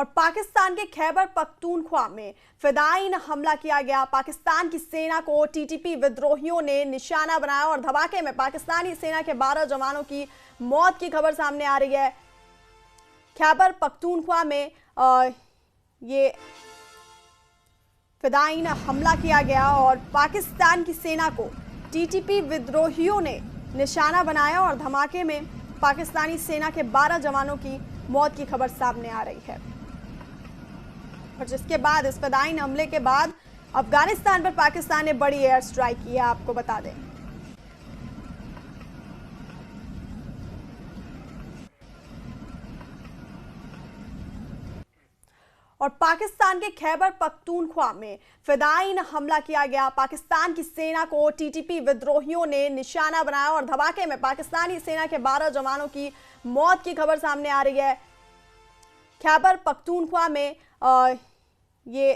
और पाकिस्तान के खैबर पख्तूनख्वा में फिदायीन हमला किया गया। पाकिस्तान की सेना को टीटीपी विद्रोहियों ने निशाना बनाया और धमाके में पाकिस्तानी सेना के 12 जवानों की मौत की खबर सामने आ रही है। खैबर पख्तूनख्वा में ये फिदायीन हमला किया गया और पाकिस्तान की सेना को टीटीपी विद्रोहियों ने निशाना बनाया और धमाके में पाकिस्तानी सेना के 12 जवानों की मौत की खबर सामने आ रही है। और जिसके बाद इस फिदायीन हमले के बाद अफगानिस्तान पर पाकिस्तान ने बड़ी एयर स्ट्राइक की है, आपको बता दें। और पाकिस्तान के खैबर पख्तूनख्वा में फिदायीन हमला किया गया। पाकिस्तान की सेना को टीटीपी विद्रोहियों ने निशाना बनाया और धमाके में पाकिस्तानी सेना के 12 जवानों की मौत की खबर सामने आ रही है। खैबर पख्तूनख्वा में ये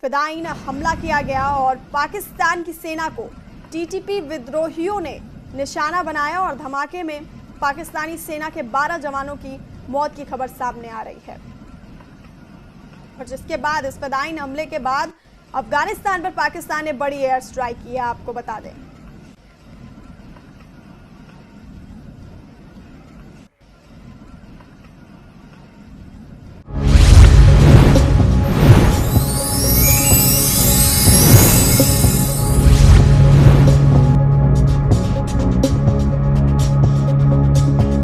फिदायीन हमला किया गया और पाकिस्तान की सेना को टीटीपी विद्रोहियों ने निशाना बनाया और धमाके में पाकिस्तानी सेना के 12 जवानों की मौत की खबर सामने आ रही है। और जिसके बाद इस फिदायीन हमले के बाद अफगानिस्तान पर पाकिस्तान ने बड़ी एयर स्ट्राइक की है, आपको बता दें।